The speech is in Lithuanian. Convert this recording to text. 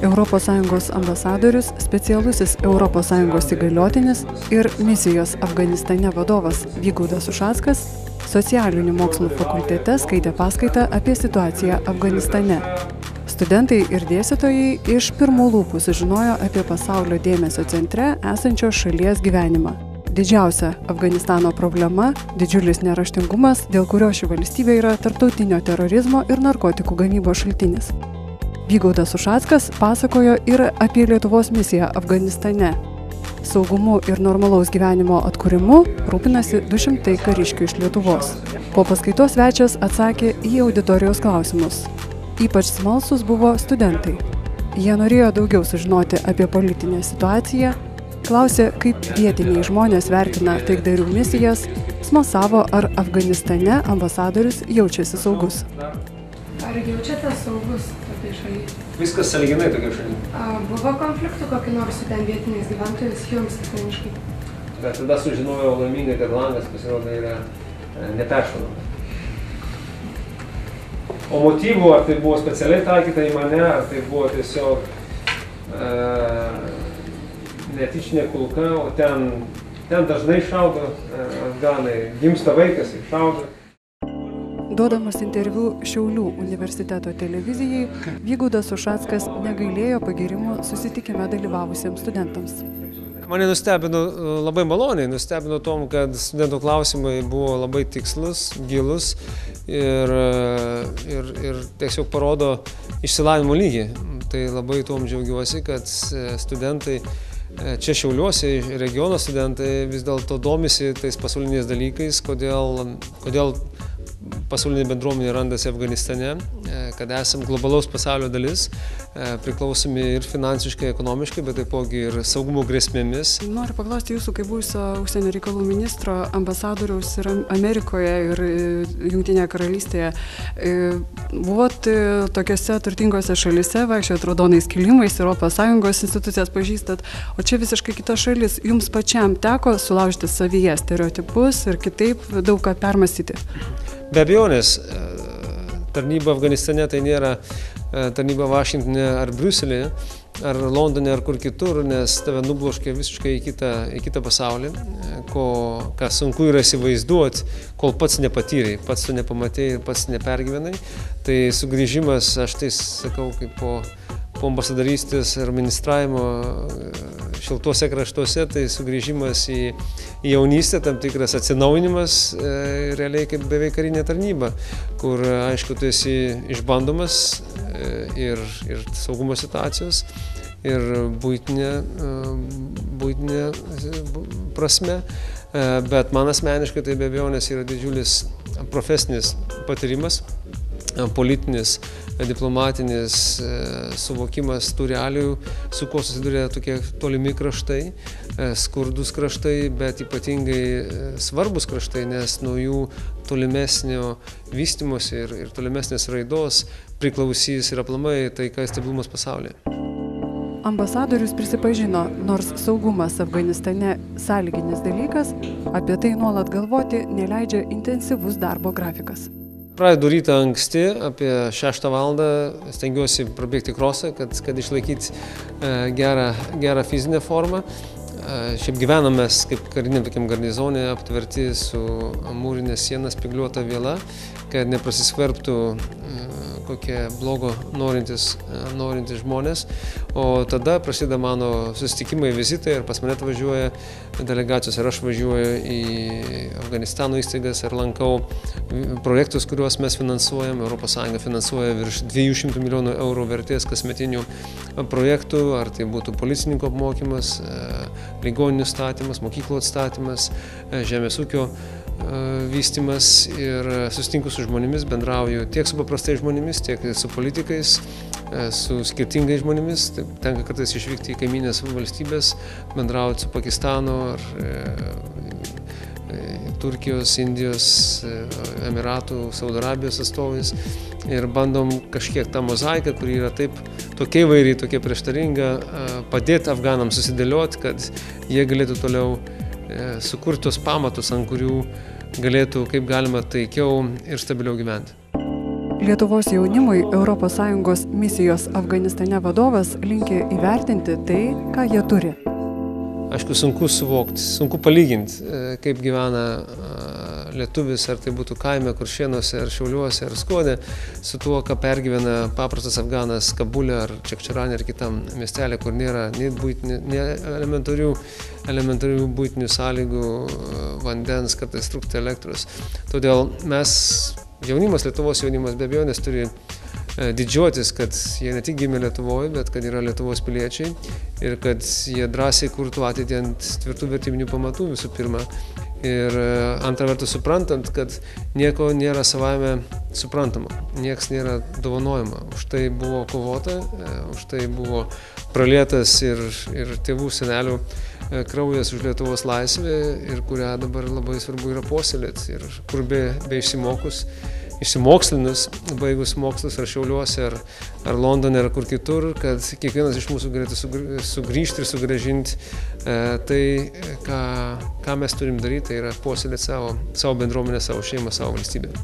ES ambasadorius, specialusis ES įgaliotinis ir misijos Afganistane vadovas Vygaudas Ušackas socialinių mokslų fakultete skaitė paskaitą apie situaciją Afganistane. Studentai ir dėstytojai iš pirmų lūpų sužinojo apie pasaulio dėmesio centre esančios šalies gyvenimą. Didžiausia Afganistano problema – didžiulis neraštingumas, dėl kurio ši valstybė yra tarptautinio terorizmo ir narkotikų gamybos šaltinis. Vygaudas Ušackas pasakojo ir apie Lietuvos misiją Afganistane. Saugumu ir normalaus gyvenimo atkūrimu rūpinasi 200 kariškių iš Lietuvos. Po paskaitos svečias atsakė į auditorijos klausimus. Ypač smalsūs buvo studentai. Jie norėjo daugiau sužinoti apie politinę situaciją, klausė, kaip vietiniai žmonės vertina taikdarių misijas, smalsavo, ar Afganistane ambasadorius jaučiasi saugus. Ar jaučiatės saugus tokiai šalyje? Viskas sąlyginai tokia šalyje. Buvo konfliktų kokį nors su ten vietiniais gyventojais jums asmeniškai? Bet tada sužinojau laimingai, kad langas pasirodo yra neperšaunamas. O motyvų, ar tai buvo specialiai taikyta į mane, ar tai buvo tiesiog netyčinė kulka, o ten dažnai šaudo afganai, gimsta vaikas ir šaudo. Duodamas interviu Šiaulių universiteto televizijai, Vygaudas Ušackas negailėjo pagirimų susitikime dalyvavusiems studentams. Mane nustebino labai maloniai, nustebino tom, kad studentų klausimai buvo labai tikslus, gilus ir tiesiog parodo išsilavinimo lygį. Tai labai tuom džiaugiuosi, kad studentai čia Šiauliuose, regiono studentai vis dėlto domisi tais pasauliniais dalykais, kodėl pasaulinė bendruomenė randasi Afganistane, kad esam globalaus pasaulio dalis, priklausomi ir finansiškai, ekonomiškai, bet taipogi ir saugumo grėsmėmis. Noriu paklausti jūsų, kaip buvusio užsienio reikalų ministro, ambasadoriaus ir Amerikoje ir Jungtinėje karalystėje. Buvot tokiose turtingose šalyse, vaikščiojot raudonais kilimais, ES institucijas pažįstat, o čia visiškai kita šalis. Jums pačiam teko sulaužyti savyje stereotipus ir kitaip daug ką permąstyti? Be abejonės, tarnyba Afganistane tai nėra tarnyba Vašingtone ar Briuselėje, ar Londone, ar kur kitur, nes tave nubloškia visiškai į kitą pasaulį, ką sunku yra įsivaizduoti, kol pats nepatyrei, pats tu nepamatei ir pats nepergyvenai. Tai sugrįžimas, aš tai sakau, kaip po ambasadorystės ir ministravimo šiltuose kraštuose, tai sugrįžimas į jaunystę, tam tikras atsinaujinimas, realiai kaip beveik karinė tarnyba, kur, aišku, tu esi išbandomas ir saugumo situacijos, ir buitinė prasme, bet man asmeniškai tai be abejonės yra didžiulis profesinis patyrimas, politinis, diplomatinis suvokimas tų realijų, su kuo susiduria tokie tolimi kraštai, skurdus kraštai, bet ypatingai svarbus kraštai, nes nuo jų tolimesnio vystymosi ir tolimesnės raidos priklausys ir aplamai taika ir stabilumas pasaulyje. Ambasadorius prisipažino, nors saugumas Afganistane sąlyginis dalykas, apie tai nuolat galvoti neleidžia intensyvus darbo grafikas. Pradedu rytą anksti, apie 6 valandą, stengiuosi prabėgti krosą, kad išlaikyti gerą fizinę formą. Šiaip gyvenam mes kaip kariniam tokiam garnizone, aptverti su mūrinė siena spygliuota viela, kad neprasiskverbtų kokie blogo norintys žmonės. O tada prasideda mano susitikimai, vizitai ir pas mane atvažiuoja delegacijos ir aš važiuoju į Afganistano įstaigas ir lankau projektus, kuriuos mes finansuojam. ES finansuoja virš 200 milijonų eurų vertės kasmetinių projektų, ar tai būtų policininkų apmokymas, ligoninių statymas, mokyklų atstatymas, žemės ūkio vystymas ir susitinku su žmonėmis, bendrauju tiek su paprastais žmonėmis, tiek su politikais, su skirtingais žmonėmis. Tenka kartais išvykti į kaimynės valstybės, bendrauti su Pakistano ar Turkijos, Indijos, Emiratų, Saudo Arabijos atstovais ir bandom kažkiek tą mozaiką, kuri yra tokia įvairi, tokia prieštaringa, padėti afganams susidėlioti, kad jie galėtų toliau sukurti tos pamatus, ant kurių galėtų kaip galima taikiau ir stabiliau gyventi. Lietuvos jaunimui ES misijos Afganistane vadovas linki įvertinti tai, ką jie turi. Aišku, sunku suvokti, sunku palyginti, kaip gyvena lietuvis, ar tai būtų kaime, Kuršėnuose, ar Šiauliuose, ar Skuode, su tuo, ką pergyvena paprastas afganas Kabule, ar Čekčerane, ar kitam miestelė, kur nėra nei elementarių buitinių sąlygų, vandens, kartais trūksta elektros. Todėl mes, jaunimas, Lietuvos jaunimas be abejonės turi didžiuotis, kad jie ne tik gimė Lietuvoje, bet kad yra Lietuvos piliečiai ir kad jie drąsiai kurtų ateitį ant tvirtų vertybinių pamatų visų pirma. Ir antra vertus suprantant, kad nieko nėra savaime suprantama, nieks nėra dovanojama. Už tai buvo kovota, už tai buvo pralietas ir tėvų senelių kraujas už Lietuvos laisvę ir kurią dabar labai svarbu yra puoselėti. Ir kur be išsimokslinus, baigus mokslus ar Šiauliuose, ar Londone, ar kur kitur, kad kiekvienas iš mūsų galėtų sugrįžti ir sugrąžinti tai, ką mes turim daryti, tai yra puoselėti savo bendruomenę, savo šeimą, savo valstybę.